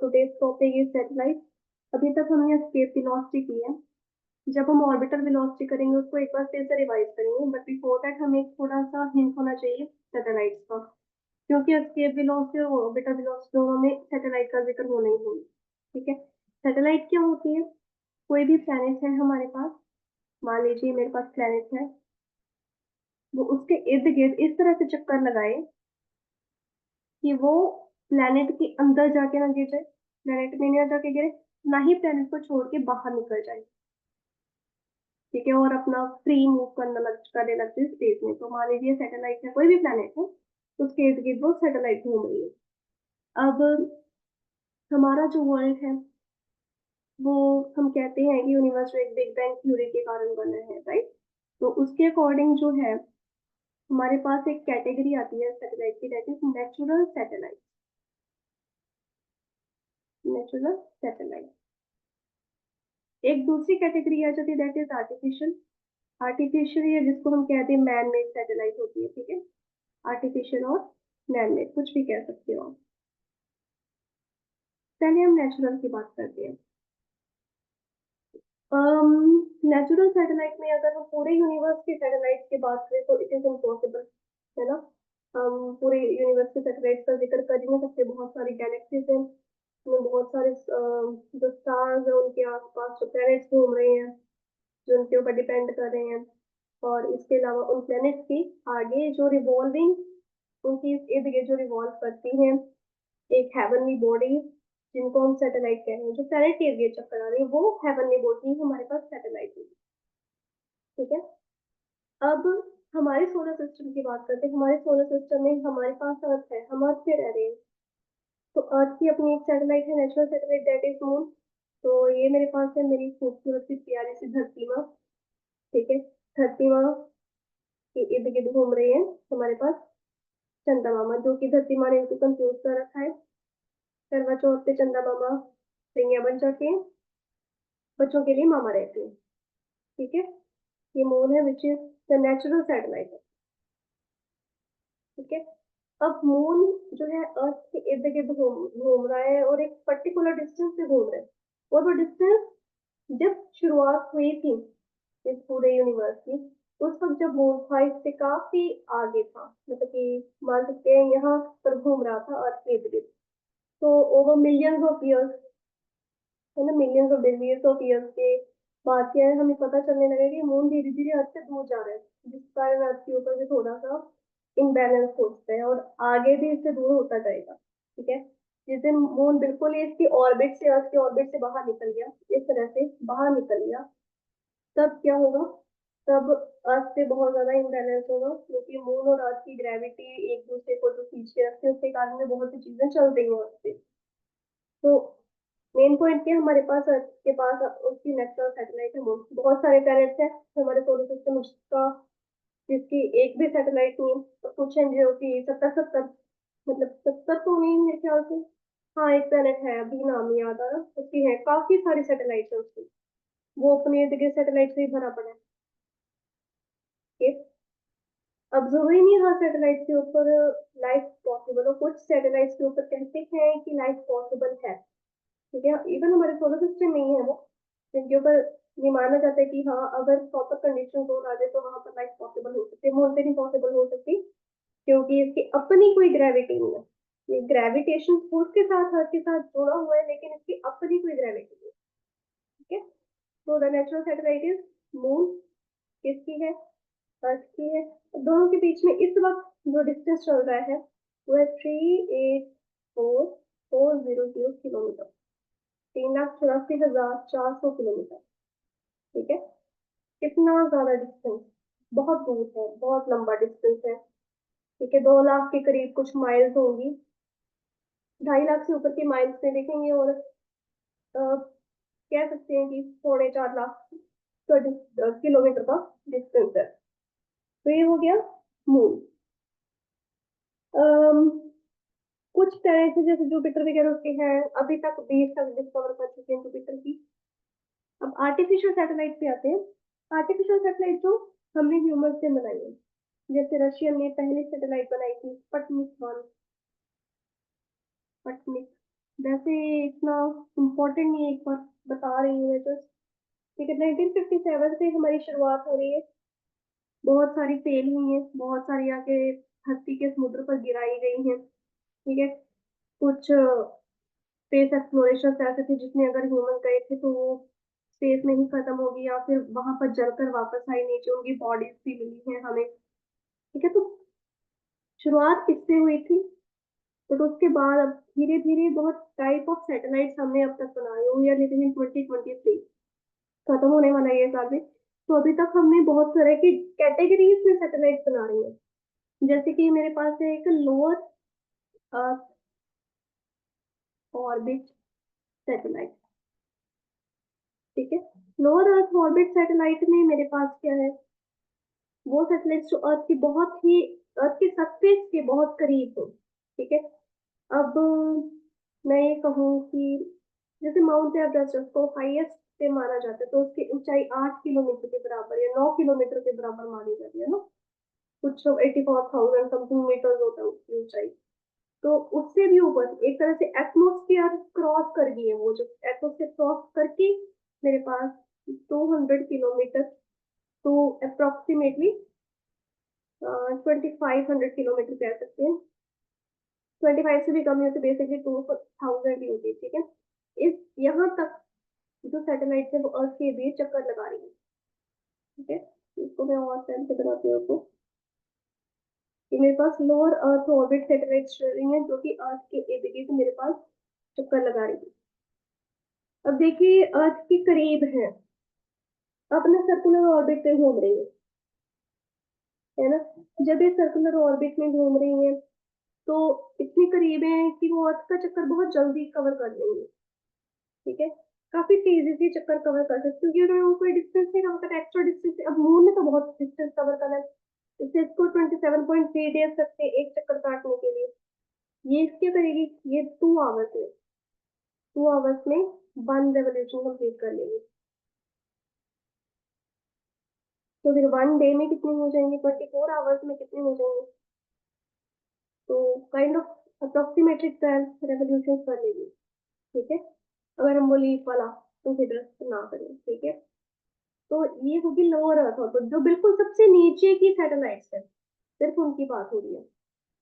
today's topic is satellite. अभी तक हमने escape velocity की है। जब हम ऑर्बिटल वेलोसिटी करेंगे उसको एक बार फिर से रिवाइज करेंगे, बट बिफोर दैट हमें थोड़ा सा हिंट होना चाहिए सैटेलाइट्स का, क्योंकि एस्केप वेलोसिटी और ऑर्बिटल वेलोसिटी दोनों में सैटेलाइट का जिक्र होना ही होगा। ठीक है, सैटेलाइट क्या होती है? कोई भी प्लैनेट है हमारे पास, मान लीजिए मेरे पास प्लैनेट है, वो उसके इर्द गिर्द इस तरह से चक्कर लगाए कि वो प्लैनेट के अंदर जाके ना गिर जाए, प्लैनेट में ना जाके गिरे, ना ही प्लैनेट को छोड़ के बाहर निकल जाए। ठीक है, और अपना फ्री मूव करने लगते हैं स्पेस में। तो मान लीजिए सैटेलाइट है, कोई भी प्लैनेट है, उसके इर्द गिर्द वो सैटेलाइट घूम रही है। अब हमारा जो वर्ल्ड है वो, हम कहते हैं कि यूनिवर्स एक बिग बैंग थ्योरी के कारण बना है, राइट? तो उसके अकॉर्डिंग जो है हमारे पास एक कैटेगरी आती है सैटेलाइट की, that is natural satellite. Natural satellite. एक दूसरी कैटेगरी आ जाती है, दैट इज आर्टिफिशियल। आर्टिफिशियल या जिसको हम कहते हैं मैन मेड सैटेलाइट होती है। ठीक है, आर्टिफिशियल और मैन मेड कुछ भी कह सकते हो आप। पहले हम नेचुरल की बात करते हैं। नेचुरल सैटेलाइट में अगर हम पूरे यूनिवर्स के सैटेलाइट की बात करें तो इट इज इम्पॉसिबल, है ना? हम पूरे यूनिवर्स के सैटेलाइट का जिक्र कर ही नहीं सकते। बहुत सारी गैलेक्सीज हैं, उसमें बहुत सारे जो स्टार्स हैं उनके आसपास जो प्लैनेट्स घूम रहे हैं, जो उनके ऊपर डिपेंड कर रहे हैं। और इसके अलावा उन प्लैनेट्स की आगे जो रिवॉल्विंग, उनकी इर्द गिर्द जो रिवॉल्व करती हैं एक हेवनली बॉडी, जिनको हम सैटेलाइट कह रहे हैं, जो प्लैनेट के इर्द गिर्द चक्कर आ रही है, वो हेवनली बॉडी हमारे पास सैटेलाइट है। ठीक है, अब हमारे सोलर सिस्टम की बात करते हैं। हमारे सोलर सिस्टम में हमारे पास अर्थ है, हम अर्थ पे रह रहे हैं। तो अर्थ की अपनी एक सैटेलाइट है, natural satellite, that is moon. तो ये मेरे पास है मेरी खूबसूरत सी प्यारी सी धरती माँ। ठीक है, धरती माँ के इर्द गिर्द घूम रहे हैं हमारे पास चंदा मामा, जो कि धरती माँ ने इनको कंफ्यूज कर रखा है। करवा चौथ पे चंदा मामा सैया बन जाते हैं, बच्चों के लिए मामा रहते हैं। ठीक है, ये मून है which is the natural satellite. ठीक है, अब मून जो है अर्थ के इर्द गिर्द घूम घूम रहा है और एक पर्टिकुलर डिस्टेंस से घूम रहा है। और वो डिस्टेंस जब शुरुआत हुई थी इस पूरे यूनिवर्स की, उस वक्त जब मून था इससे काफी आगे था, मतलब कि मान सकते हैं यहाँ पर घूम रहा था अर्थ के इर्द गिर्द। तो ओवर मिलियंस ऑफ ईयर्स, है ना, millions of billions of years के बाद क्या है, हमें पता चलने लगा कि मून धीरे धीरे अर्थ से दूर जा रहा है, जिस कारण अर्थ के ऊपर भी थोड़ा सा इम्बैलेंस होता है और आगे भी इससे दूर होता जाएगा। ठीक है, जिस दिन मून बिल्कुल ही इसकी ऑर्बिट से, अर्थ की ऑर्बिट से बाहर निकल गया, इस तरह से बाहर निकल गया, तब क्या होगा? तब अर्थ से बहुत ज्यादा इम्बैलेंस होगा, क्योंकि मून और अर्थ की ग्रेविटी एक दूसरे को जो खींच के रखते हैं, उसके कारण में बहुत सी चीजें चल रही हैं अर्थ से। तो मेन पॉइंट क्या है, हमारे पास अर्थ के पास उसकी नेचुरल सैटेलाइट है मून। बहुत सारे प्लैनेट्स हैं हमारे सोलर सिस्टम का, जिसकी एक भी सैटेलाइट नहीं है। तो कुछ हैं जो कि 70-70, मतलब 70 तो नहीं मेरे ख्याल से, हाँ एक प्लैनेट है, अभी नाम नहीं याद आ रहा, उसकी है काफी सारी सैटेलाइट है उसकी, वो अपने इर्द गिर्द सैटेलाइट से ही भरा पड़ा है। ठीक? अब जरूरी नहीं हर सैटेलाइट के ऊपर लाइफ पॉसिबल हो, कुछ सैटेलाइट के ऊपर कहते हैं कि लाइफ पॉसिबल है। ठीक है, इवन हमारे सोलर सिस्टम में ही है वो, जिनके ऊपर ये माना जाता है कि हाँ अगर प्रॉपर कंडीशन हो आ जाए तो वहां पर लाइफ पॉसिबल हो सकती है। मून पे नहीं पॉसिबल हो सकती, क्योंकि इसकी अपनी कोई ग्रेविटी नहीं है। ये ग्रेविटेशन फोर्स के साथ अर्थ के साथ जुड़ा हुआ है, लेकिन इसकी अपनी कोई ग्रेविटी नहीं है। ठीक है, तो the natural satellite is moon, किसकी है? अर्थ की है। दोनों के बीच में इस वक्त जो डिस्टेंस चल रहा है वो है 384,400 किलोमीटर, 3,84,400 किलोमीटर। ठीक है, कितना ज्यादा डिस्टेंस, बहुत दूर है, बहुत लंबा डिस्टेंस है। ठीक है, 2 लाख के करीब कुछ माइल्स होंगी, 2.5 लाख से ऊपर के माइल्स में देखेंगे, और कह सकते हैं कि 4.5 लाख का किलोमीटर का डिस्टेंस है। तो ये हो गया मून। कुछ प्लैनेट्स हैं जैसे जुपिटर वगैरह उसके हैं, अभी तक 20 तक डिस्कवर कर चुके हैं जुपिटर की। अब आर्टिफिशियल सैटेलाइट पे आते हैं। आर्टिफिशियल सैटेलाइट जो हमने ह्यूमन से बनाई है, जैसे रशियन ने पहली सैटेलाइट बनाई थी स्पुतनिक 1, स्पुतनिक वैसे इतना इम्पोर्टेंट नहीं है, एक बार बता रही हूँ मैं जस्ट। ठीक है, 1957 से हमारी शुरुआत हो रही है। बहुत सारी फेल हुई हैं, बहुत सारी आके धरती के समुद्र पर गिराई गई हैं। ठीक है, कुछ स्पेस एक्सप्लोरेशन ऐसे थे जिसमें अगर ह्यूमन गए थे तो वो स्पेस में ही खत्म हो गई, या फिर वहां पर जलकर वापस आई नीचे, उनकी बॉडीज भी मिली है हमें। ठीक है, तो शुरुआत इससे हुई थी। बट उसके बाद अब धीरे धीरे बहुत टाइप ऑफ सैटेलाइट्स हमने अब तक बनाए। वी आर लिविंग इन 2023, खत्म होने वाला है ये साल भी। तो अभी तक हमने बहुत तरह की कैटेगरीज में सैटेलाइट बना रही है। जैसे कि मेरे पास है एक लोअर अर्थ ऑर्बिट सैटेलाइट। ठीक है, लोअर अर्थ ऑर्बिट सैटेलाइट में मेरे पास क्या है, वो सैटेलाइट जो अर्थ की बहुत ही, अर्थ की सरफेस के बहुत करीब हो। ठीक है, अब मैं ये कहूँ कि जैसे माउंट एवरेस्ट, उसको हाईएस्ट पे माना जाता है, तो उसकी ऊंचाई 8 किलोमीटर के बराबर या 9 किलोमीटर के बराबर मानी जाती है ना। कुछ 84,000 समथिंग मीटर होता है उसकी ऊंचाई। तो उससे भी ऊपर एक तरह से एटमोस्फियर क्रॉस कर गई है, वो जो एटमोस्फियर क्रॉस करके मेरे पास 200 किलोमीटर, तो अप्रोक्सीमेटली 2500 किलोमीटर कह सकते हैं। 25 से भी कम नहीं होती, बेसिकली 2000 ही होती है। ठीक है, इस यहाँ तक जो सैटेलाइट है वो अर्थ के बीच चक्कर लगा रही है। ठीक है, इसको मैं और सेंस से बताती हूँ आपको कि मेरे पास लोअर अर्थ ऑर्बिट सैटेलाइट चल रही है जो कि अर्थ के इर्द गिर्द मेरे पास चक्कर लगा रही है। अब देखिए, अर्थ के करीब है, अपने सर्कुलर ऑर्बिट पे घूम रही है ना। जब ये सर्कुलर ऑर्बिट में घूम रही है तो इतनी करीब है कि वो अर्थ का चक्कर बहुत जल्दी कवर कर लेंगे। ठीक है, काफी तेजी से चक्कर कवर कर सकते, क्योंकि उन्होंने वो कोई डिस्टेंस नहीं कवर करना, एक्स्ट्रा डिस्टेंस। अब मून ने तो बहुत डिस्टेंस कवर करना है, इससे इसको 27.3 डेज सकते हैं एक चक्कर काटने के लिए। ये क्या करेगी, ये 2 आवर्स में, 2 आवर्स में 1 रेवोल्यूशन कंप्लीट कर लेगी। तो फिर 1 डे में कितने हो जाएंगे, 24 आवर्स में कितने हो जाएंगे, तो काइंड ऑफ अप्रोक्सीमेटली 12 रेवोल्यूशन कर लेगी। ठीक है, अगर हम वो लीफ वाला कंसिडर ना करें। ठीक है, तो ये होगी लोअर अर्थ ऑर्बिट, जो बिल्कुल सबसे नीचे की सैटेलाइट्स है, सिर्फ उनकी बात हो रही है।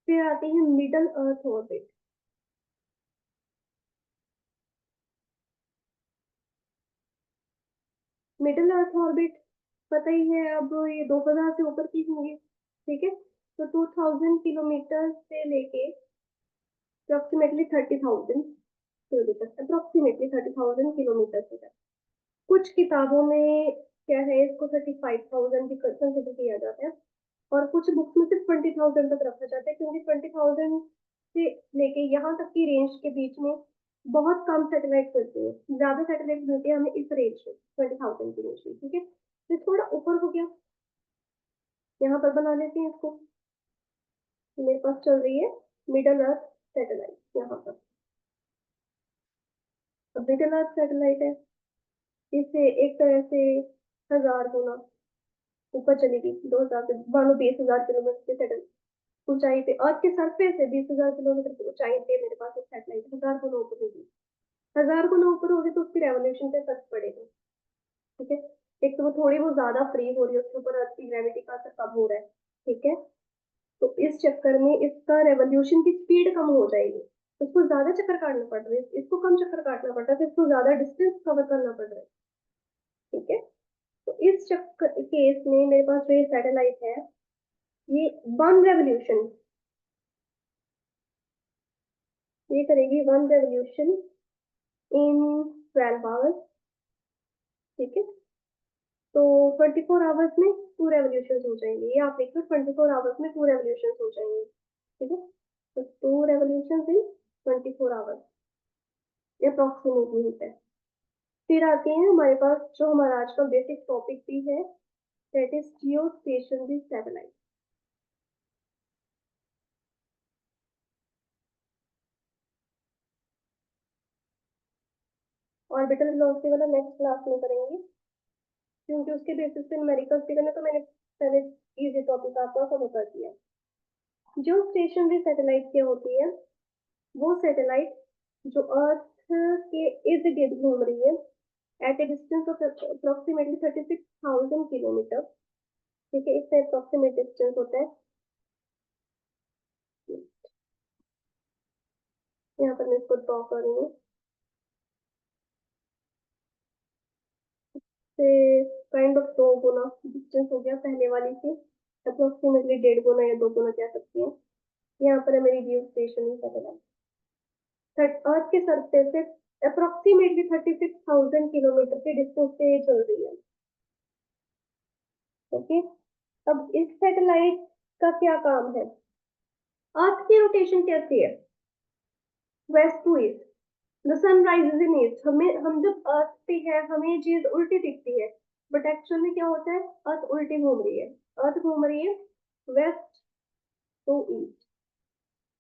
फिर आती है middle earth orbit. Middle earth orbit पता ही है, अब ये 2000 से ऊपर की होंगी। ठीक है, तो 2000 किलोमीटर से लेके अप्रोक्सीमेटली 30,000 किलोमीटर, अप्रोक्सीमेटली 30,000 किलोमीटर तक। कुछ किताबों में क्या है, इसको 35,000 भी कंसिडर किया जाता है, और कुछ बुक्स में सिर्फ 20,000 तक रखा जाता है, क्योंकि 20,000 से लेके यहाँ तक की रेंज के बीच में बहुत कम सैटेलाइट मिलती है। ज्यादा सैटेलाइट मिलती है हमें इस रेंज में, 20,000 की रेंज में। ठीक है, तो थोड़ा ऊपर हो गया, यहाँ पर बना लेते हैं इसको। मेरे पास चल रही है मिडल अर्थ सैटेलाइट यहाँ पर। अब मिडल अर्थ सैटेलाइट है, इससे एक तरह से 1000 गुना ऊपर चली गई, 2000 से मानो 20,000 किलोमीटर के सेटल ऊंचाई पे, अर्थ के सरफेस से 20,000 किलोमीटर की ऊंचाई पे मेरे पास एक सैटेलाइट 1000 गुना ऊपर होगी। 1000 गुना ऊपर होगी तो उसकी रेवोल्यूशन पे फर्क पड़ेगा। ठीक है, एक तो वो थोड़ी बहुत ज्यादा फ्री हो रही है, उसके ऊपर अर्थ की ग्रेविटी का असर कम हो रहा है। ठीक है, तो इस चक्कर में इसका रेवोल्यूशन की स्पीड कम हो जाएगी, इसको ज्यादा चक्कर काटना पड़ रहा है, इसको कम चक्कर काटना पड़ रहा है, तो इसको ज्यादा डिस्टेंस कवर करना पड़ रहा है। ठीक है, तो इस चक्कर केस में मेरे पास जो ये सैटेलाइट है, ये 1 रेवोल्यूशन, ये करेगी 1 रेवोल्यूशन इन 12 आवर्स। ठीक है, तो 24 आवर्स में 2 रेवोल्यूशन हो जाएंगे, ये आप देखो 24 आवर्स में 2 रेवोल्यूशन हो जाएंगे। ठीक है, तो 2 रेवोल्यूशन इन 24 आवर्स अप्रोक्सीमेटली होता है। फिर आते हैं हमारे पास जो हमारा आज का बेसिक टॉपिक भी है, that is Jio stationery satellite. Orbital velocity वाला नेक्स्ट क्लास में करेंगे, क्योंकि उसके बेसिस पे न्यूमेरिकल्स भी करना, तो मैंने पहले इजी टॉपिक आपको कवर कर दिया। जो स्टेशनरी सैटेलाइट क्या होती है, वो सैटेलाइट जो अर्थ के इर्द गिर्द घूम रही है at a distance of approximately 36,000 kilometre. ठीक है, इससे अप्रोक्सीमेट डिस्टेंस होता है। यहाँ पर मैं इसको ड्रॉ कर रही हूँ। काइंड ऑफ 2 गुना डिस्टेंस हो गया पहले वाली से, अप्रोक्सीमेटली 1.5 गुना या 2 गुना कह सकते हैं। यहाँ पर है मेरी जियो स्टेशन सैटेलाइट, अर्थ के सरफेस से अप्रोक्सीमेटली 36,000 किलोमीटर के डिस्टेंस पे ये चल रही है। ओके, अब इस सैटेलाइट का क्या काम है? अर्थ की रोटेशन कैसी है? West to east, the sun rises in east. हम जब अर्थ पे है हमें ये चीज उल्टी दिखती है, बट एक्चुअल में क्या होता है? अर्थ उल्टी घूम रही है। अर्थ घूम रही है वेस्ट टू ईस्ट।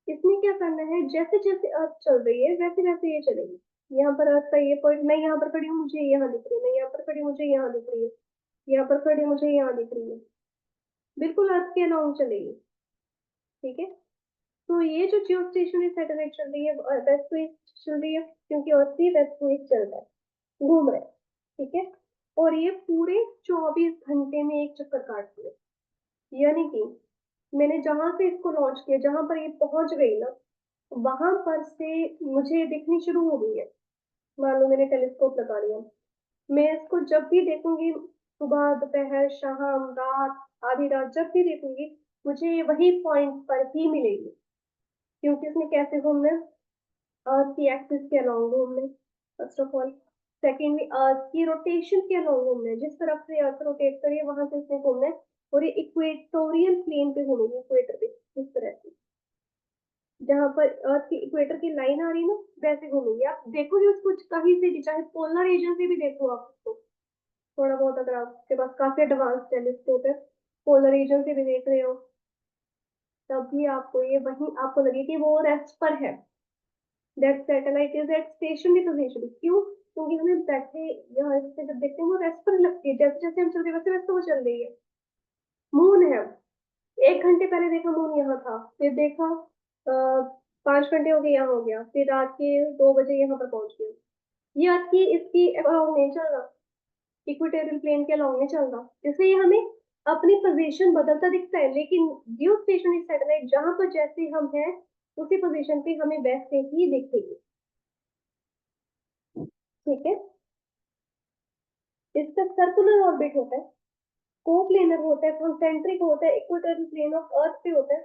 इसमें क्या करना है, जैसे जैसे अर्थ चल रही है वैसे वैसे ये चलेगी। यहाँ पर अर्थ का ये पॉइंट, मैं यहाँ पर खड़ी हूँ मुझे यहाँ दिख रही है, मैं यहाँ पर खड़ी हूँ मुझे यहाँ दिख रही है, यहाँ पर खड़ी हूँ मुझे यहाँ दिख रही है, बिल्कुल अर्थ के अलाउंग चलेगी। ठीक है, तो ये जो जियो स्टेशनरी सैटेलाइट चल रही है वेस्ट टू ईस्ट चल रही है, क्योंकि अर्थ भी वेस्ट टू ईस्ट चल रहा है, घूम रहा है। ठीक है, और ये पूरे 24 घंटे में एक चक्कर काटती है। यानी कि मैंने जहां से इसको लॉन्च किया, जहां पर ये पहुंच गई ना, वहां पर से मुझे दिखनी शुरू हो गई है। मान लो मैंने टेलीस्कोप लगा लिया, मैं इसको जब भी देखूंगी, सुबह दोपहर शाम रात आधी रात, जब भी देखूंगी मुझे वही पॉइंट पर ही मिलेगी, क्योंकि इसने कैसे घूमना है? अर्थ की एक्सिस के अलाउंग घूमना है, फर्स्ट ऑफ ऑल। सेकेंडली अर्थ की रोटेशन के अलाउंग घूमना है, जिस तरफ से अर्थ रोटेट करिए वहां से इसने घूमना है, और ये इक्वेटोरियल प्लेन पे घूमेगी, इक्वेटर पे, इस तरह से जहां पर अर्थ की इक्वेटर की लाइन आ रही है ना, वैसे घूमेंगे। आप देखोगे उसको कहीं से भी, चाहे पोलर रीजन से भी देखो आप उसको, थोड़ा बहुत अगर आपके पास काफी एडवांस टेलीस्कोप है, पोलर रीजन से भी देख रहे हो, तब भी आपको ये वही आपको लगे कि वो रेस्ट पर है। That satellite is at stationary position. क्यों? क्योंकि हमें बैठे यहाँ से जब देखते हैं वो रेस्ट पर लगती है, जैसे जैसे हम चल रहे हैं वैसे वैसे वो चल रही है। मून है, 1 घंटे पहले देखा मून यहाँ था, फिर देखा 5 घंटे हो गए यहाँ हो गया, फिर रात के 2 बजे यहाँ पर पहुंच गया। ये अर्थ की इसकी अलाउंग नहीं चल रहा, इक्वेटोरियल प्लेन के अलाउंग नहीं चल रहा, इसलिए हमें अपनी पोजीशन बदलता दिखता है। लेकिन जियो स्टेशनरी सैटेलाइट जहां पर जैसे हम हैं उसी पोजीशन पे हमें वैसे ही दिखेगी। ठीक है, इसका सर्कुलर ऑर्बिट होता है, कोप्लेनर होता है, कंसेंट्रिक होता है, इक्वेटोरियल प्लेन ऑफ अर्थ पे होता है,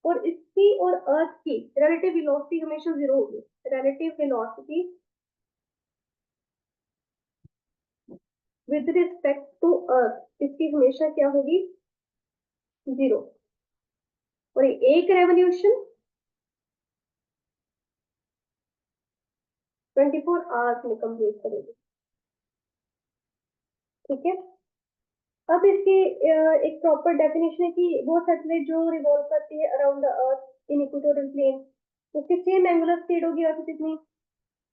और इसकी और अर्थ की रिलेटिव वेलोसिटी हमेशा 0 होगी। Relative velocity with respect to earth इसकी हमेशा क्या होगी? 0। और एक रेवोल्यूशन 24 आवर्स में कंप्लीट करेगी। ठीक है, अब इसकी एक प्रॉपर डेफिनेशन है कि वो सैटेलाइट जो रिवॉल्व करती है around the earth in equatorial plane, उसकी सेम एंगुलर स्पीड होगी अर्थ जितनी,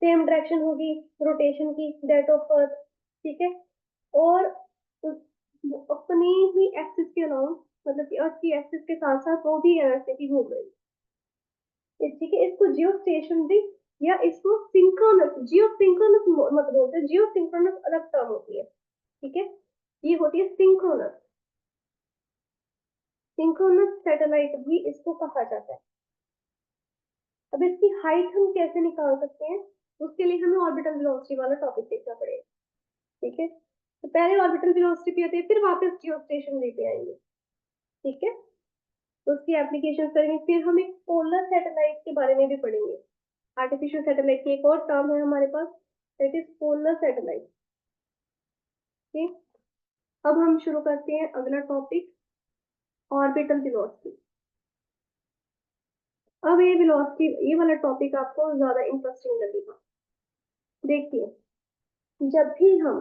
सेम डायरेक्शन होगी रोटेशन की, दैट ऑफ अर्थ। ठीक है, और अपनी ही एक्सिस के अलाउंग, मतलब कि अर्थ की एक्सिस के साथ साथ वो भी ऐसे ही घूम रही है। ठीक है, इसको जियो स्टेशनरी या इसको सिंक्रोनस, जियो सिंक्रोनस मत बोलते, जियो सिंक्रोनस अलग टर्म होती है। ठीक है, ये होती है सिंक्रोनस, सिंक्रोनस सैटेलाइट भी इसको कहा जाता है। अब इसकी हाइट हम कैसे निकाल सकते हैं? उसके लिए हमें ऑर्बिटल वेलोसिटी वाला टॉपिक देखना पड़ेगा। ठीक है, तो पहले ऑर्बिटल वेलोसिटी पे आते हैं, फिर वापस जियो स्टेशनरी पे आएंगे। ठीक है, तो उसकी एप्लीकेशन करेंगे, फिर हम एक पोलर सैटेलाइट के बारे में भी पढ़ेंगे। आर्टिफिशियल सैटेलाइट की एक और टर्म है हमारे पास, दैट इज पोलर सैटेलाइट। ठीक, अब हम शुरू करते हैं अगला टॉपिक, ऑर्बिटल वेलोसिटी। अब ये वेलोसिटी, ये वाला टॉपिक आपको ज्यादा इंटरेस्टिंग लगेगा। देखिए, जब भी हम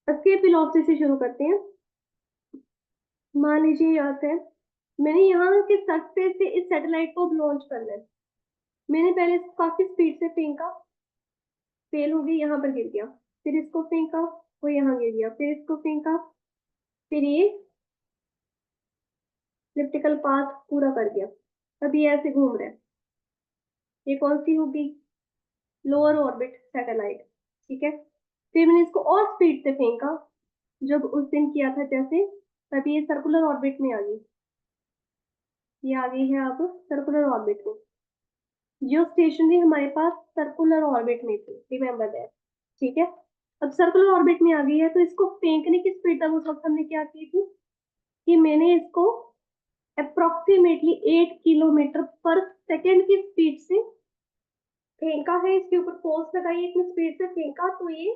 एस्केप वेलोसिटी से शुरू करते हैं, मान लीजिए यहाँ से मैंने यहाँ के सरफेस से इस सैटेलाइट को लॉन्च करना है, मैंने पहले इसको काफी स्पीड से फेंका, फेल हो गई, यहाँ पर गिर गया, फिर इसको फेंका, वो यहाँ गिर गया, फिर इसको फेंका, फिर ये इलिप्टिकल पाथ पूरा कर गया। अब ये ऐसे घूम रहा है, ये कौन सी होगी? लोअर ऑर्बिट सैटेलाइट, ठीक है। फिर मैंने इसको और स्पीड से फेंका, जब उस दिन किया था जैसे, तभी ये सर्कुलर ऑर्बिट में आ गई। ये आ गई है अब सर्कुलर ऑर्बिट में। जियो स्टेशनरी हमारे पास सर्कुलर ऑर्बिट में थी, रिमेम्बर दैट, ठीक है। अब सर्कुलर ऑर्बिट में आ गई है, तो इसको फेंकने की स्पीड तब उस वक्त हमने क्या की थी कि मैंने इसको अप्रोक्सीमेटली 8 किलोमीटर पर सेकेंड की स्पीड से फेंका है। इसके ऊपर फोर्स लगाई, इतनी स्पीड से फेंका तो ये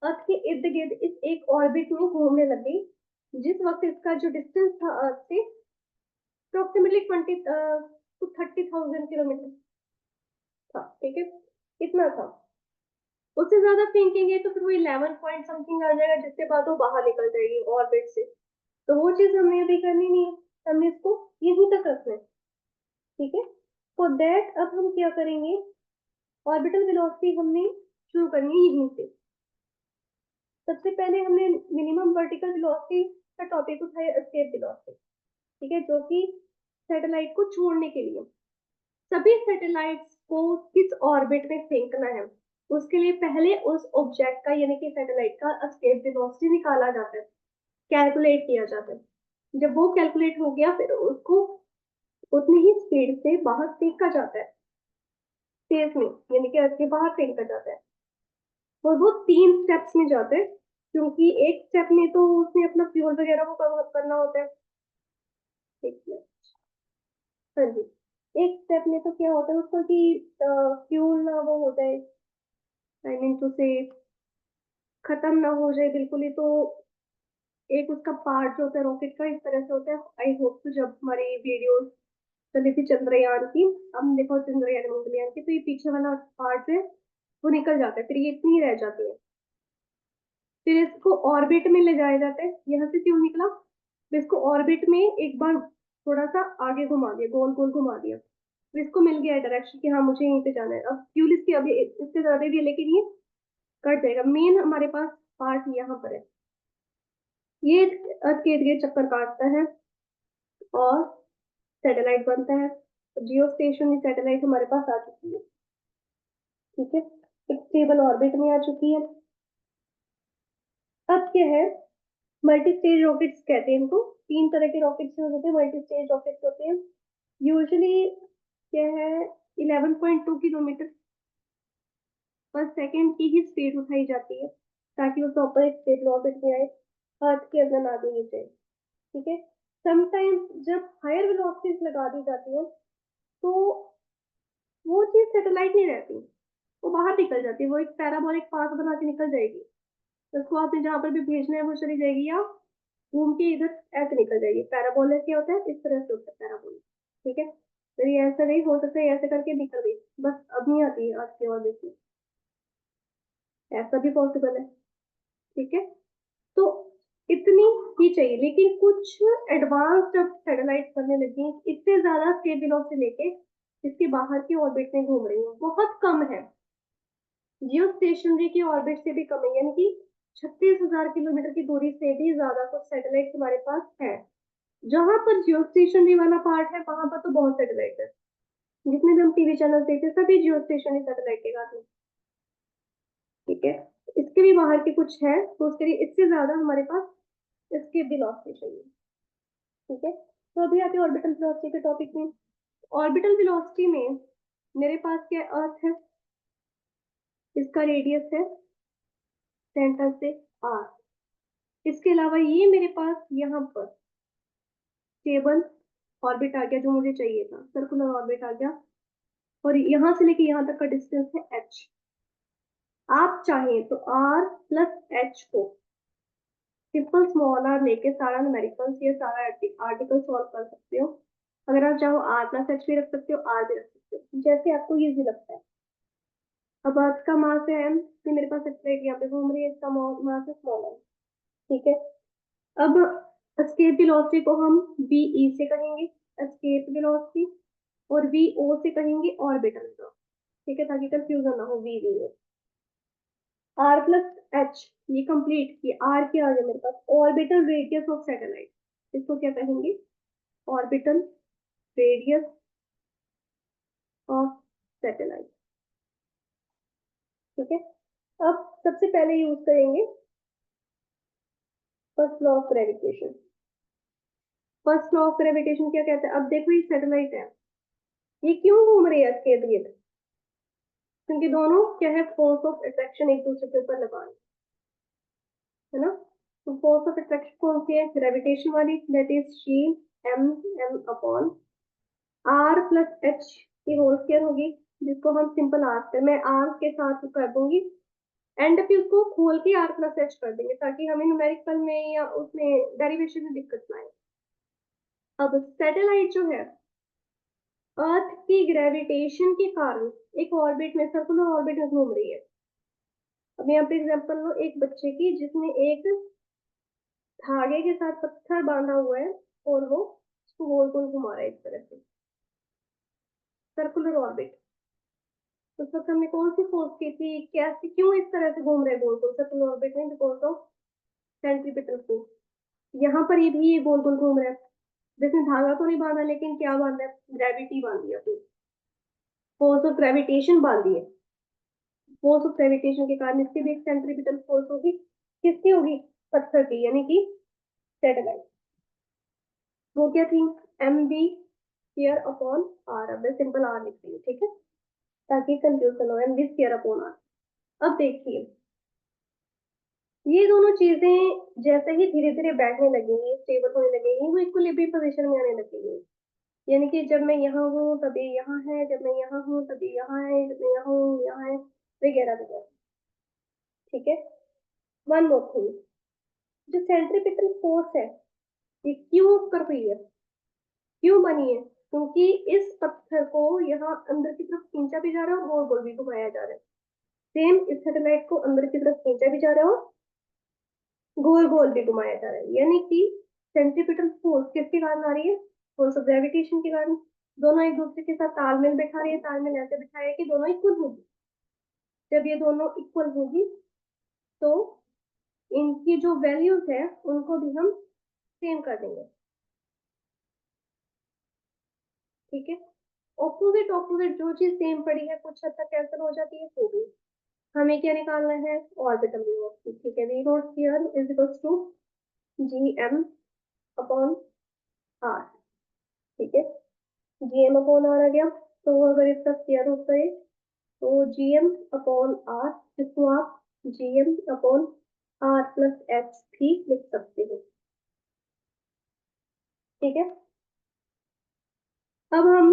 अर्थ के इर्द गिर्द इस एक ऑर्बिट में घूमने लगी। जिस वक्त इसका जो डिस्टेंस था अर्थ से अप्रोक्सीमेटली 20 to 30,000 किलोमीटर था, ठीक है, इतना था। उससे ज्यादा फेंकेंगे तो फिर वो 11 पॉइंट समथिंग आ जाएगा, जिसके बाद वो बाहर निकल जाएगी ऑर्बिट से। तो वो चीज हमें अभी करनी नहीं है, हमने इसको यहीं तक रखना है, ठीक है। फॉर दैट अब हम क्या करेंगे, ऑर्बिटल वेलोसिटी हमने शुरू करनी है यहीं से। सबसे पहले हमने मिनिमम वर्टिकल वेलोसिटी का टॉपिक उठाया, एस्केप वेलोसिटी, ठीक है, जो कि सैटेलाइट को छोड़ने के लिए। सभी सैटेलाइट्स को किस ऑर्बिट में फेंकना है, उसके लिए पहले उस ऑब्जेक्ट का यानी कि सैटेलाइट का एस्केप वेलोसिटी निकाला जाता है, कैलकुलेट किया जाता है। जब वो कैलकुलेट हो गया फिर उसको उतनी ही स्पीड से बाहर फेंका जाता है, स्पेस में, यानी कि अर्थ के बाहर फेंका जाता है। और वो 3 स्टेप्स में जाते हैं, क्योंकि एक स्टेप में तो उसने अपना फ्यूल वगैरह को कवर करना होता है, ठीक है। हाँ जी, एक स्टेप में तो क्या होता है उसका कि फ्यूल ना वो हो जाए, आई मीन टू से खत्म ना हो जाए बिल्कुल ही। तो एक उसका पार्ट जो होता है रॉकेट का इस तरह से होता है। आई होप तो जब हमारी वीडियोस चली थी चंद्रयान की, हम देखो चंद्रयान मंगलयान की, तो ये पीछे वाला पार्ट है वो निकल जाता है, फिर ये इतनी रह जाती है। फिर इसको ऑर्बिट में ले जाया जाता है, यहाँ से क्यों निकला, फिर इसको ऑर्बिट में एक बार थोड़ा सा आगे घुमा दिया, गोल गोल घुमा दिया, फिर इसको मिल गया डायरेक्शन कि हाँ मुझे यहीं पे जाना है। अब फ्यूल इसकी अभी इससे ज्यादा भी है, लेकिन ये कट जाएगा। मेन हमारे पास पार्ट यहाँ पर है, ये अर्थ के इर्द गिर्द चक्कर काटता है और सैटेलाइट बनता है। जियो स्टेशन सैटेलाइट हमारे पास आ चुकी है, ठीक है, एक स्टेबल ऑर्बिट में आ चुकी है। अब क्या है, मल्टी स्टेज रॉकेट्स कहते हैं इनको। 3 तरह के रॉकेट्स होते हैं, मल्टी स्टेज रॉकेट्स होते हैं। यूजुअली क्या है, 11.2 किलोमीटर पर सेकेंड की ही स्पीड उठाई जाती है, ताकि वो प्रॉपर एक स्टेबल ऑर्बिट में आए, अर्थ के अंदर ना देनी चाहिए, ठीक है। समटाइम्स जब हायर वेलोसिटीज लगा दी जाती है तो वो चीज सैटेलाइट नहीं रहती, वो बाहर निकल जाती है, वो एक पैराबोलिक पाथ बना के निकल जाएगी। उसको आपने जहां पर भी भेजना है वो चली जाएगी, या घूम के इधर ऐसे निकल जाएगी। पैराबोलिक क्या होता है, इस तरह से होता है पैराबोलिक, ठीक है। तो ये ऐसा नहीं हो सकता, ऐसे करके निकल गई, बस अब नहीं आती है आज के और देखिए, ऐसा भी पॉसिबल है, ठीक है। तो इतनी ही चाहिए, लेकिन कुछ एडवांस जब सैटेलाइट बनने लगी, इससे ज्यादा स्टेबिल से लेके इसके बाहर की ऑर्बिट में घूम रही है, बहुत कम है। जियो स्टेशनरी की ऑर्बिट से भी कम है, यानी कि 36,000 किलोमीटर की दूरी से भी ज्यादा कुछ सैटेलाइट हमारे पास है। जहां पर जियो स्टेशनरी वाला पार्ट है वहां पर तो बहुत सैटेलाइट है, जितने भी हम टीवी चैनल देखते हैं सभी जियो स्टेशनरी सैटेलाइट के साथ में, ठीक है। इसके भी बाहर के कुछ है, तो उसके लिए इससे ज्यादा हमारे पास इसके वेलोसिटी चाहिए, ठीक है। तो अभी आते हैं ऑर्बिटल वेलोसिटी के टॉपिक में। ऑर्बिटल वेलोसिटी में मेरे पास क्या अर्थ है, इसका रेडियस है सेंटर से आर। इसके अलावा ये मेरे पास यहाँ पर स्टेबल ऑर्बिट आ गया, जो मुझे चाहिए था, सर्कुलर ऑर्बिट आ गया, और यहाँ से लेके यहाँ तक का डिस्टेंस है एच। आप चाहें तो आर प्लस एच को सिंपल स्मॉल आर लेके सारा न्यूमेरिकल्स ये सारा आर्टिकल सॉल्व कर सकते हो। अगर आप चाहो आर प्लस एच भी रख सकते हो, आर भी रख सकते हो, जैसे आपको इजी लगता है। अब अर्थ का मास है एम, तो मेरे पास एक प्लेट यहाँ पे घूम रही है, इसका मास है स्मॉल एम, ठीक है। अब एस्केप वेलोसिटी को हम वी से कहेंगे, एस्केप वेलोसिटी, और वी ओ से कहेंगे ऑर्बिटल वेलोसिटी, ठीक है, ताकि कंफ्यूजन ना हो V V. R plus H, ये कंप्लीट किया, आर के आगे मेरे पास ऑर्बिटल रेडियस ऑफ सैटेलाइट, इसको क्या कहेंगे, ऑर्बिटल रेडियस ऑफ सैटेलाइट, ठीक है, अब सबसे पहले यूज करेंगे first law of gravitation. First law of gravitation क्या कहता है? अब देखो ये सैटेलाइट है, ये क्यों घूम रही है इसके इर्द गिर्द? क्योंकि दोनों क्या है, फोर्स ऑफ अट्रैक्शन एक दूसरे के ऊपर लगा रहे हैं, है ना। तो फोर्स ऑफ अट्रैक्शन कौन सी है? ग्रेविटेशन वाली, that is G M M upon R plus H की होल स्क्वायर होगी, जिसको हम सिंपल आर से, मैं आर के साथ कर दूंगी एंड पे उसको खोल के आर प्लस एच कर देंगे, ताकि हमें न्यूमेरिकल में या उसमें डेरिवेशन में दिक्कत ना आए। अब सैटेलाइट जो है, अर्थ की ग्रेविटेशन के कारण एक ऑर्बिट में, सर्कुलर ऑर्बिट में घूम रही है। अब यहाँ पे एग्जांपल लो एक बच्चे की, जिसमें एक धागे के साथ पत्थर बांधा हुआ है और वो उसको गोल गोल घुमा रहा है इस तरह से, सर्कुलर ऑर्बिट। उस वक्त हमने कौन सी फोर्स की थी, कैसे, क्यों इस तरह से घूम रहे गोल गोल सर्कुलर ऑर्बिट में? Because of centripetal force. यहाँ पर ये भी ये गोल गोल घूम रहा है, जिसने धागा तो नहीं बांधा, लेकिन क्या बांधा है? ग्रेविटी बांधी है, फोर्स ऑफ ग्रेविटेशन बांधी है। फोर्स ऑफ ग्रेविटेशन के कारण इसकी भी एक सेंट्रीपिटल फोर्स होगी। किसकी होगी? पत्थर की, यानी कि सैटेलाइट। वो क्या थी? M B square upon R. अब मैं सिंपल आर लिख रही हूँ, ठीक है, ताकि कंफ्यूजन हो। M B square upon R. अब देखिए, ये दोनों चीजें जैसे ही धीरे धीरे बैठने लगेंगी, स्टेबल होने लगेंगी, वो इक्विलिब्रियम पोजीशन में आने लगेंगी। यानी कि जब मैं यहाँ हूँ तभी यहाँ है, जब मैं यहाँ हूँ तभी यहाँ है, जब मैं यहाँ हूँ यहाँ है, वगैरह वगैरह। ठीक है, वन मोर थिंग, जो सेंट्रीपिटल फोर्स है, ये क्यों कर रही है, क्यों बनी है? क्योंकि इस पत्थर को यहाँ अंदर की तरफ खींचा भी जा रहा है और गोल गोल भी घुमाया जा रहा है। सेम इस सैटेलाइट को अंदर की तरफ खींचा भी जा रहा है और गोल गोल भी घुमाया जा रहा है। यानी कि सेंट्रीपिटल फोर्स किसके कारण आ रही है? फोर्स ऑफ ग्रेविटेशन के कारण। दोनों एक दूसरे के साथ तालमेल बैठा रही है, तालमेल ऐसे बैठाया है कि दोनों इक्वल होगी। जब ये दोनों इक्वल होगी तो इनकी जो वैल्यूज है उनको भी हम सेम कर देंगे। ठीक है, ऑपोजिट ऑपोजिट जो चीज सेम पड़ी है कुछ हद तक कैंसिल हो जाती है, तो भी हमें क्या निकालना है? Orbital velocity. ठीक है, V naught here is equals to G M upon R. ठीक है, जी एम अपॉन आर आ गया। तो अगर इसका स्क्वायर रूट करें तो जी एम अपॉन आर, जिसको आप G M upon R plus H भी लिख सकते हो। ठीक है, अब हम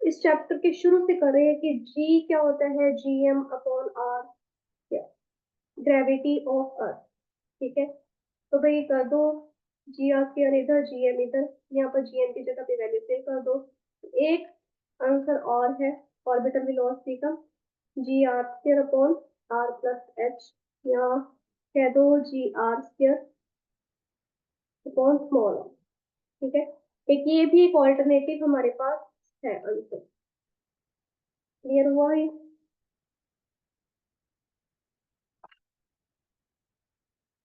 इस चैप्टर के शुरू से कर रहे हैं कि जी क्या होता है, जी एम अपॉन आर, क्या, ग्रेविटी ऑफ अर्थ। ठीक है, तो भाई कर दो, जी आर स्क्वायर इधर, जी एम इधर, यहाँ पर जी एम की जगह पे वैल्यू सेव कर दो। एक आंसर और है ऑर्बिटल वेलोसिटी का, G R square upon R plus H, या कह दो G R square upon small R. ठीक है, एक ये भी एक ऑल्टरनेटिव हमारे पास है आंसर। क्लियर हुआ है?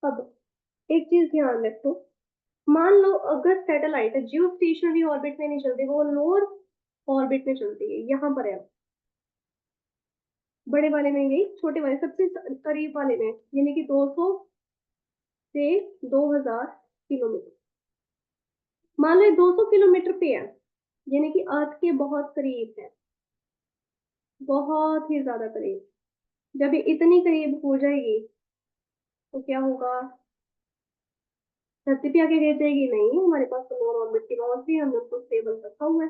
अब एक चीज ध्यान रखो, मान लो अगर सैटेलाइट है जियो स्टेशनरी ऑर्बिट में नहीं चलती, वो लोअर ऑर्बिट में चलती है, यहाँ पर है, बड़े वाले में गई, छोटे वाले सबसे करीब वाले में, यानी कि 200 से 2000 किलोमीटर। मान लो 200 किलोमीटर पे है, यानी कि अर्थ के बहुत करीब है, बहुत ही ज्यादा करीब। जब ये इतनी करीब हो जाएगी तो क्या होगा? धरती पे आके गिर जाएगी? नहीं, हमारे पास तो लोअर ऑर्बिट की लॉस भी, हमने उसको स्टेबल रखा हुआ है।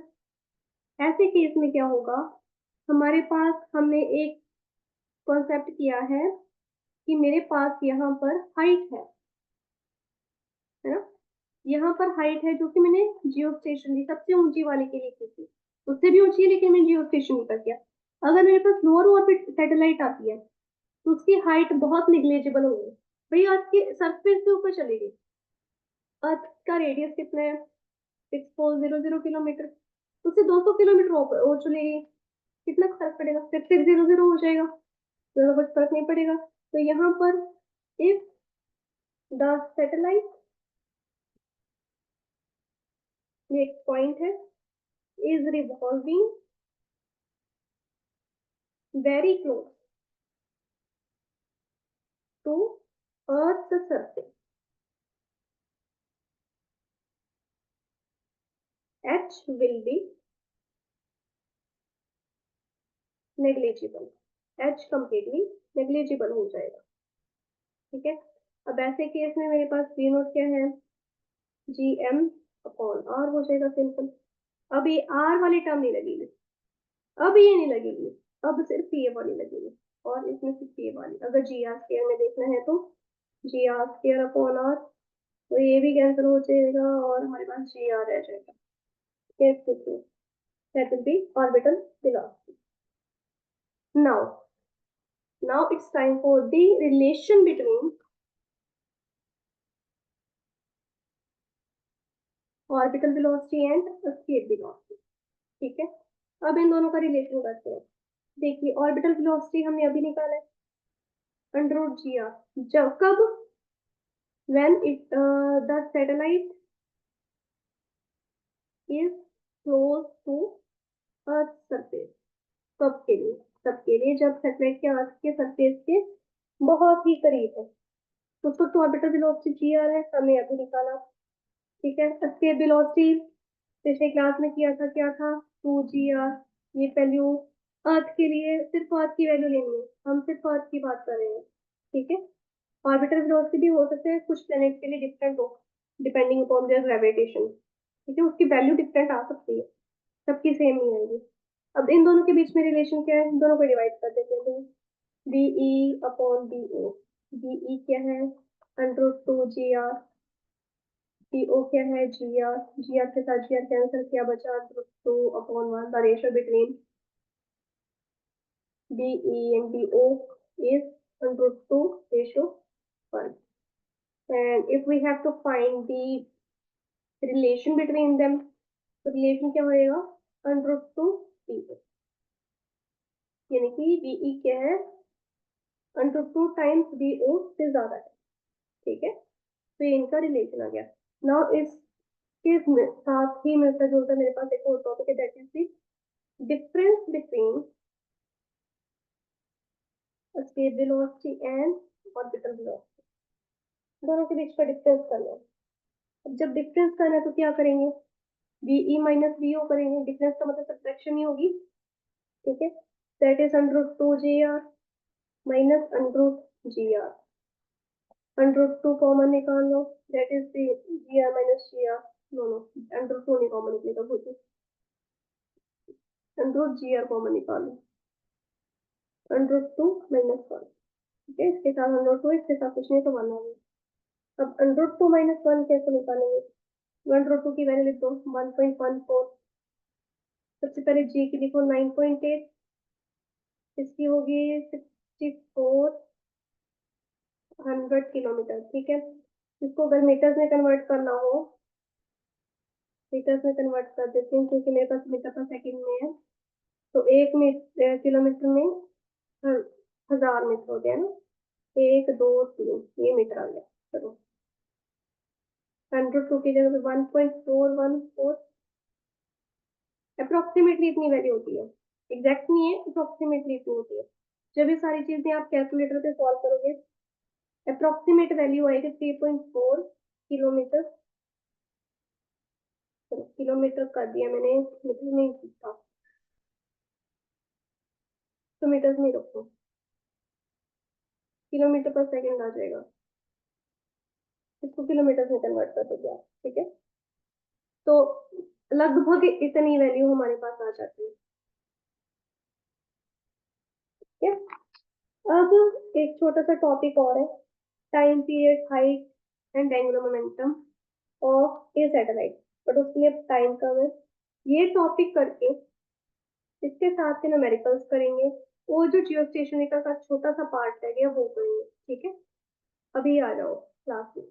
ऐसे केस में क्या होगा? हमारे पास, हमने एक कॉन्सेप्ट किया है कि मेरे पास यहाँ पर हाइट है ना, यहाँ पर हाइट है जो कि मैंने जियो स्टेशनरी सबसे ऊंची वाले के लिए की थी, उससे भी ऊंची है लेकिन मैंने जियो स्टेशनरी का किया। अगर मेरे पास लोअर ऑर्बिट सैटेलाइट आती है तो उसकी हाइट बहुत निग्लेजेबल होगी, भाई अर्थ के सरफेस से ऊपर चलेगी। अर्थ का रेडियस कितना है? 6400 किलोमीटर, उससे 200 किलोमीटर और चलेगी, कितना फर्क पड़ेगा? सिर्फ 600 हो जाएगा, ज्यादा कुछ फर्क नहीं पड़ेगा। तो यहाँ पर इफ द सैटेलाइट, ये एक पॉइंट है, is revolving very close to Earth's surface, H will be negligible, H completely negligible हो जाएगा, ठीक है। अब ऐसे केस में मेरे पास V नोट क्या है, GM अपॉन R हो जाएगा सिंपल। अब ये R वाली टर्म नहीं लगेगी, अब ये नहीं लगेगी, अब सिर्फ ये वाली लगेगी, और इसमें सिर्फ ये वाली। अगर जी आर स्केयर में देखना है तो जी आर स्केयर अपॉन आर, तो ये भी कैंसिल हो जाएगा और हमारे पास जी आर रह जाएगा। yes, that will be orbital velocity. Now it's time for the relation between orbital velocity and escape velocity, ठीक है। अब इन दोनों का रिलेशन करते हैं। देखिए ऑर्बिटल वेलोसिटी हमने अभी निकाला है, अंडर रूट जी आर, जब कब, when the satellite is close to earth surface, कब के लिए, तब के लिए जब सैटेलाइट के अर्थ के सरफेस के बहुत ही करीब है। तो उस वक्त ऑर्बिटल वेलोसिटी जी आर है, हमने अभी निकाला, ठीक है। एस्केप वेलोसिटी पिछले क्लास में किया था, क्या था, 2 GR। ये वैल्यू अर्थ के लिए सिर्फ अर्थ की वैल्यू लेनी है, हम सिर्फ अर्थ की बात कर रहे हैं, ठीक है। ऑर्बिटल वेलोसिटी भी हो सकते हैं कुछ प्लैनेट के लिए डिफरेंट हो, डिपेंडिंग अपॉन देयर ग्रेविटेशन, ठीक है, उसकी वैल्यू डिफरेंट आ सकती है, सबकी सेम नहीं आएगी। अब इन दोनों के बीच में रिलेशन क्या है, दोनों को डिवाइड कर देते हैं, बीई अपॉन बीओ। बीई क्या है, अंडर रूट 2 GR, बीओ क्या है, जीआर, जीआर के साथ जीआर कैंसिल किया, बचा under root 2/1। The ratio between BE and BO is under root 2:1, and if we have to find the relation between them, तो relation क्या होएगा, अंडर रूट 2 यानी कि बीई क्या है, अंडर रूट 2 टाइम्स बीओ से ज्यादा है, ठीक है। तो ये इनका रिलेशन आ गया। नाउ इसके साथ ही मिलता जुलता मेरे पास एक और टॉपिक है, that is the difference between escape velocity and orbital velocity, दोनों के बीच का डिफरेंस करना है। अब जब डिफरेंस करना है तो क्या करेंगे, बीई माइनस बीओ करेंगे, डिफरेंस का मतलब सब्ट्रैक्शन ही होगी, ठीक है। That is under root 2 GR minus under root GR, under root 2 common निकाल लो, that is GR minus GR, no no under root 2 नहीं कॉमन निकलेगा, भूल अंडर रूट GR कॉमन निकाल लो, अंडर रूट 2 माइनस 1, ठीक है। इसके साथ अंडर रूट 2, इसके साथ कुछ नहीं तो 1 आ गया। अब अंडर रूट 2 माइनस 1 कैसे निकालेंगे, अंडर रूट 2 की वैल्यू लिख दो 1.14, सबसे पहले जी की लिखो 9.8, इसकी होगी 6400 किलोमीटर, ठीक है। इसको अगर मीटर्स में कन्वर्ट करना हो, मीटर्स में कन्वर्ट कर देती हूँ क्योंकि मेरे पास मीटर पर सेकंड में है, तो एक किलोमीटर में 1000 मीटर हो गया ना, 1 2 3 ये मीटर आ गया। चलो 102 की जगह 1.414, अप्रोक्सीमेटली इतनी वैल्यू होती है, एग्जैक्ट नहीं है, अप्रोक्सीमेटली इतनी होती है। जब ये सारी चीजें आप कैलकुलेटर पे सॉल्व करोगे, अप्रोक्सीमेट वैल्यू आएगी 3.4 किलोमीटर। चलो किलोमीटर कर दिया मैंने, मीटर नहीं सीखा तो मीटर्स में रखो, किलोमीटर पर सेकंड आ जाएगा, इसको किलोमीटर में कन्वर्ट कर दोगे आप, ठीक है। तो लगभग इतनी वैल्यू हमारे पास आ जाती है, ठीक है। अब एक छोटा सा टॉपिक और है, time period, height and angular momentum of A satellite, but उसके लिए टाइम कम है। ये टॉपिक करके इसके साथ के न्यूमेरिकल्स करेंगे, और जो जियो स्टेशनरी का छोटा सा पार्ट रह गया वो करेंगे, ठीक है। अभी आ जाओ क्लास में।